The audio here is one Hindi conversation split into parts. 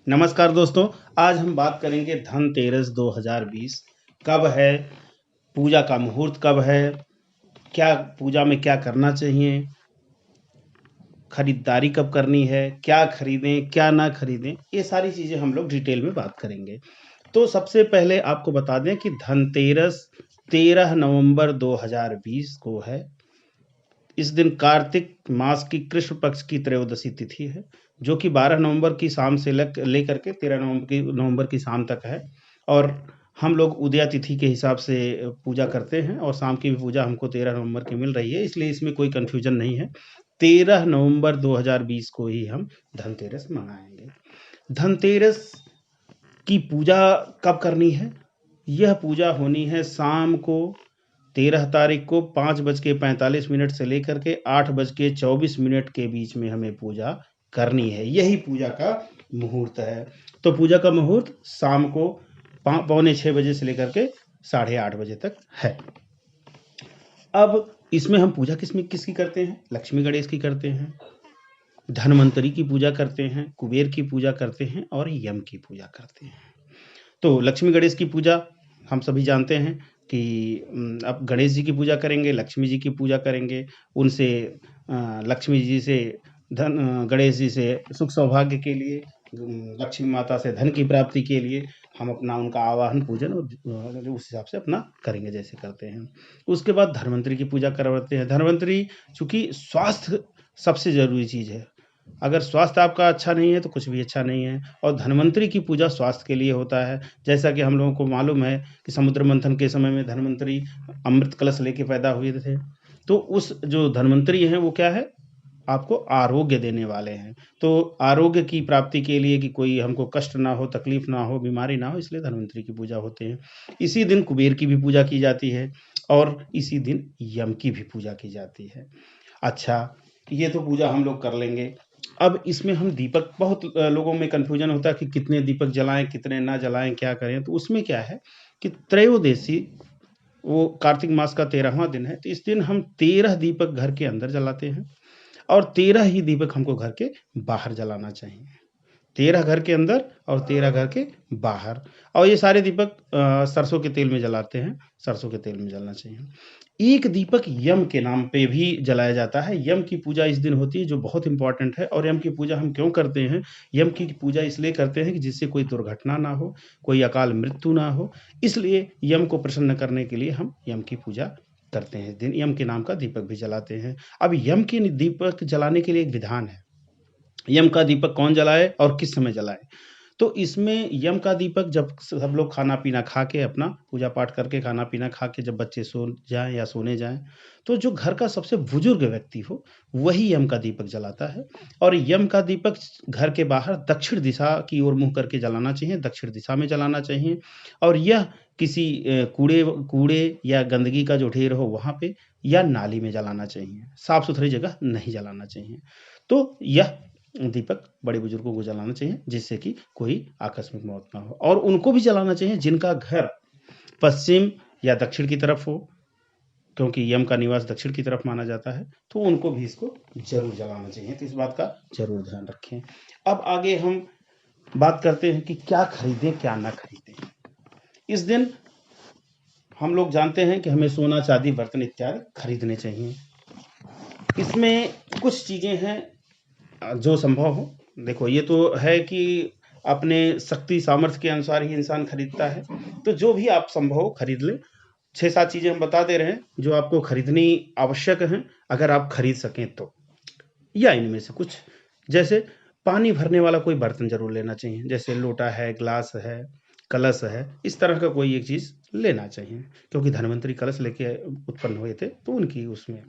नमस्कार दोस्तों, आज हम बात करेंगे धनतेरस 2020 कब है, पूजा का मुहूर्त कब है, क्या पूजा में क्या करना चाहिए, खरीदारी कब करनी है, क्या खरीदें, क्या ना खरीदें, ये सारी चीज़ें हम लोग डिटेल में बात करेंगे। तो सबसे पहले आपको बता दें कि धनतेरस 13 नवंबर 2020 को है। इस दिन कार्तिक मास की कृष्ण पक्ष की त्रयोदशी तिथि है, जो कि 12 नवंबर की शाम से लेकर के 13 नवंबर की शाम तक है। और हम लोग उदया तिथि के हिसाब से पूजा करते हैं और शाम की भी पूजा हमको 13 नवंबर की मिल रही है, इसलिए इसमें कोई कन्फ्यूजन नहीं है। 13 नवंबर 2020 को ही हम धनतेरस मनाएंगे। धनतेरस की पूजा कब करनी है? यह पूजा होनी है शाम को 13 तारीख को 5:45 से लेकर के 8:24 के बीच में हमें पूजा करनी है। यही पूजा का मुहूर्त है। तो पूजा का मुहूर्त शाम को पौने 6 बजे से लेकर के 8:30 बजे तक है। अब इसमें हम पूजा किसकी करते हैं? लक्ष्मी गणेश की करते हैं, धनवंतरी की पूजा करते हैं, कुबेर की पूजा करते हैं और यम की पूजा करते हैं। तो लक्ष्मी गणेश की पूजा हम सभी जानते हैं कि अब गणेश जी की पूजा करेंगे, लक्ष्मी जी की पूजा करेंगे, उनसे लक्ष्मी जी से गणेश जी से सुख सौभाग्य के लिए, लक्ष्मी माता से धन की प्राप्ति के लिए हम अपना उनका आवाहन पूजन और उस हिसाब से अपना करेंगे जैसे करते हैं। उसके बाद धन्वंतरी की पूजा करवाते हैं। धन्वंतरी चूँकि स्वास्थ्य सबसे ज़रूरी चीज़ है। अगर स्वास्थ्य आपका अच्छा नहीं है तो कुछ भी अच्छा नहीं है, और धन्वंतरी की पूजा स्वास्थ्य के लिए होता है। जैसा कि हम लोगों को मालूम है कि समुद्र मंथन के समय में धन्वंतरी अमृत कलश लेके पैदा हुए थे। तो उस जो धन्वंतरी हैं वो क्या है, आपको आरोग्य देने वाले हैं। तो आरोग्य की प्राप्ति के लिए कि कोई हमको कष्ट ना हो, तकलीफ ना हो, बीमारी ना हो, इसलिए धन्वंतरी की पूजा होते हैं। इसी दिन कुबेर की भी पूजा की जाती है और इसी दिन यम की भी पूजा की जाती है। अच्छा, ये तो पूजा हम लोग कर लेंगे। अब इसमें हम दीपक, बहुत लोगों में कन्फ्यूजन होता है कि कितने दीपक जलाएँ, कितने ना जलाएँ, क्या करें? तो उसमें क्या है कि त्रयोदशी, वो कार्तिक मास का 13वाँ दिन है, तो इस दिन हम 13 दीपक घर के अंदर जलाते हैं और 13 ही दीपक हमको घर के बाहर जलाना चाहिए। 13 घर के अंदर और 13 घर के बाहर। और ये सारे दीपक सरसों के तेल में जलाते हैं, सरसों के तेल में जलना चाहिए। एक दीपक यम के नाम पे भी जलाया जाता है। यम की पूजा इस दिन होती है, जो बहुत इम्पोर्टेंट है। और यम की पूजा हम क्यों करते हैं? यम की पूजा इसलिए करते हैं कि जिससे कोई दुर्घटना ना हो, कोई अकाल मृत्यु ना हो, इसलिए यम को प्रसन्न करने के लिए हम यम की पूजा करते हैं। इस दिन यम के नाम का दीपक भी जलाते हैं। अब यम के दीपक जलाने के लिए एक विधान है। यम का दीपक कौन जलाए और किस समय जलाए? तो इसमें यम का दीपक जब सब लोग खाना-पीना खा के, अपना पूजा-पाठ करके, खाना-पीना खा के जब बच्चे सो जाएँ या सोने जाएँ, तो जो घर का सबसे बुजुर्ग व्यक्ति हो, वही यम का दीपक जलाता है। और यम का दीपक घर के बाहर दक्षिण दिशा की ओर मुँह करके जलाना चाहिए, दक्षिण दिशा में जलाना चाहिए। और यह किसी कूड़े कूड़े या गंदगी का जो ढेर हो वहाँ पे, या नाली में जलाना चाहिए। साफ-सुथरी जगह नहीं जलाना चाहिए। तो यह दीपक बड़े बुजुर्गों को जलाना चाहिए, जिससे कि कोई आकस्मिक मौत ना हो। और उनको भी जलाना चाहिए जिनका घर पश्चिम या दक्षिण की तरफ हो, क्योंकि यम का निवास दक्षिण की तरफ माना जाता है, तो उनको भी इसको ज़रूर जलाना चाहिए। तो इस बात का ज़रूर ध्यान रखें। अब आगे हम बात करते हैं कि क्या खरीदें, क्या ना खरीदें। इस दिन हम लोग जानते हैं कि हमें सोना, चांदी, बर्तन इत्यादि खरीदने चाहिए। इसमें कुछ चीज़ें हैं जो संभव हो। देखो, ये तो है कि अपने शक्ति सामर्थ्य के अनुसार ही इंसान खरीदता है। तो जो भी आप संभव हो खरीद लें। 6-7 चीज़ें हम बता दे रहे हैं जो आपको खरीदनी आवश्यक हैं, अगर आप खरीद सकें तो। या इनमें से कुछ, जैसे पानी भरने वाला कोई बर्तन ज़रूर लेना चाहिए, जैसे लोटा है, ग्लास है, कलश है, इस तरह का कोई एक चीज़ लेना चाहिए, क्योंकि धन्वंतरी कलश लेके उत्पन्न हुए थे, तो उनकी उसमें।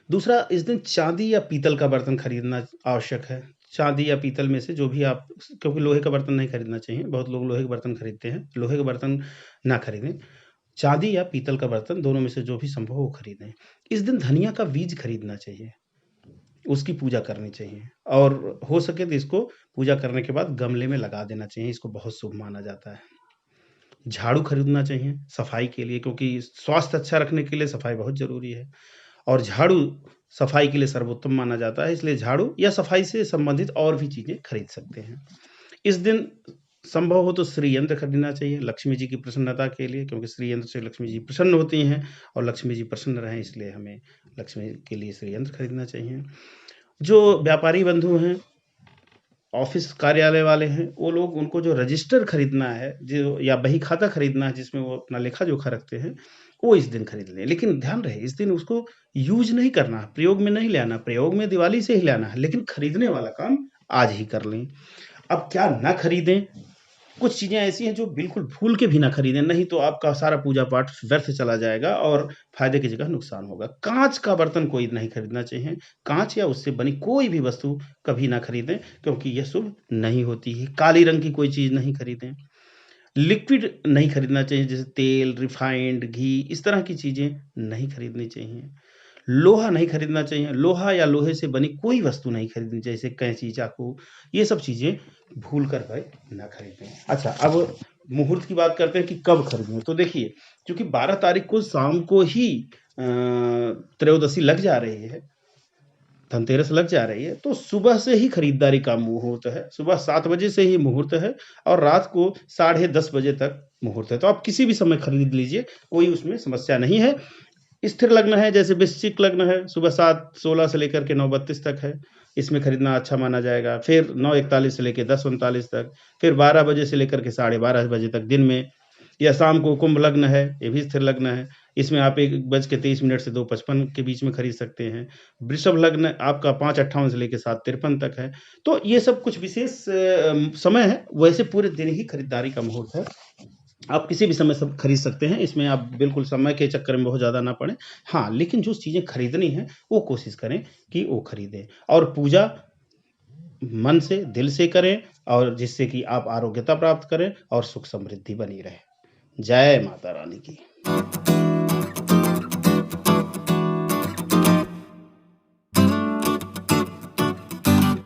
दूसरा, इस दिन चांदी या पीतल का बर्तन खरीदना आवश्यक है। चांदी या पीतल में से जो भी आप, क्योंकि लोहे का बर्तन नहीं खरीदना चाहिए, बहुत लोग लोहे के बर्तन खरीदते हैं, लोहे के बर्तन ना खरीदें। चांदी या पीतल का बर्तन, दोनों में से जो भी संभव हो वो खरीदें। इस दिन धनिया का बीज खरीदना चाहिए, उसकी पूजा करनी चाहिए, और हो सके तो इसको पूजा करने के बाद गमले में लगा देना चाहिए, इसको बहुत शुभ माना जाता है। झाड़ू खरीदना चाहिए सफाई के लिए, क्योंकि स्वास्थ्य अच्छा रखने के लिए सफाई बहुत ज़रूरी है। और झाड़ू सफाई के लिए सर्वोत्तम माना जाता है, इसलिए झाड़ू या सफाई से संबंधित और भी चीज़ें खरीद सकते हैं। इस दिन संभव हो तो श्री यंत्र खरीदना चाहिए लक्ष्मी जी की प्रसन्नता के लिए, क्योंकि श्री यंत्र से लक्ष्मी जी प्रसन्न होती हैं और लक्ष्मी जी प्रसन्न रहें, इसलिए हमें लक्ष्मी के लिए श्री यंत्र खरीदना चाहिए। जो व्यापारी बंधु हैं, ऑफिस कार्यालय वाले हैं, वो लोग, उनको जो रजिस्टर खरीदना है, जो या बही खाता खरीदना है जिसमें वो अपना लेखा जोखा रखते हैं, वो इस दिन खरीद लें। लेकिन ध्यान रहे, इस दिन उसको यूज नहीं करना, प्रयोग में नहीं लाना, प्रयोग में दिवाली से ही लाना है, लेकिन खरीदने वाला काम आज ही कर लें। अब क्या ना खरीदें, कुछ चीज़ें ऐसी हैं जो बिल्कुल भूल के भी ना खरीदें, नहीं तो आपका सारा पूजा पाठ व्यर्थ चला जाएगा और फायदे की जगह नुकसान होगा। कांच का बर्तन कोई नहीं खरीदना चाहिए, कांच या उससे बनी कोई भी वस्तु कभी ना खरीदें, क्योंकि यह शुभ नहीं होती है। काली रंग की कोई चीज़ नहीं खरीदें। लिक्विड नहीं खरीदना चाहिए, जैसे तेल, रिफाइंड, घी, इस तरह की चीज़ें नहीं खरीदनी चाहिए। लोहा नहीं खरीदना चाहिए, लोहा या लोहे से बनी कोई वस्तु नहीं खरीदनी चाहिए, जैसे कैंची, चाकू, ये सब चीज़ें भूल कर भाई ना खरीदें। अच्छा, अब मुहूर्त की बात करते हैं कि कब खरीदें। तो देखिए, क्योंकि 12 तारीख को शाम को ही त्रयोदशी लग जा रही है, धनतेरस लग जा रही है, तो सुबह से ही खरीदारी का मुहूर्त है। सुबह 7 बजे से ही मुहूर्त है और रात को 10:30 बजे तक मुहूर्त है। तो आप किसी भी समय खरीद लीजिए, कोई उसमें समस्या नहीं है। स्थिर लग्न है, जैसे वृश्चिक लग्न है, सुबह 7:16 से लेकर के 9:32 तक है, इसमें खरीदना अच्छा माना जाएगा। फिर 9:41 से लेके 10:39 तक, फिर 12 बजे से लेकर के 12:30 बजे तक दिन में, या शाम को कुंभ लग्न है, ये भी स्थिर लग्न है, इसमें आप 1:23 से 2:55 के बीच में खरीद सकते हैं। वृषभ लग्न आपका 5:58 से लेके 7:53 तक है। तो ये सब कुछ विशेष समय है, वैसे पूरे दिन ही खरीदारी का मुहूर्त है। आप किसी भी समय सब खरीद सकते हैं, इसमें आप बिल्कुल समय के चक्कर में बहुत ज़्यादा ना पड़ें। हाँ, लेकिन जो चीज़ें खरीदनी हैं, वो कोशिश करें कि वो खरीदें, और पूजा मन से, दिल से करें, और जिससे कि आप आरोग्यता प्राप्त करें और सुख समृद्धि बनी रहे। जय माता रानी की।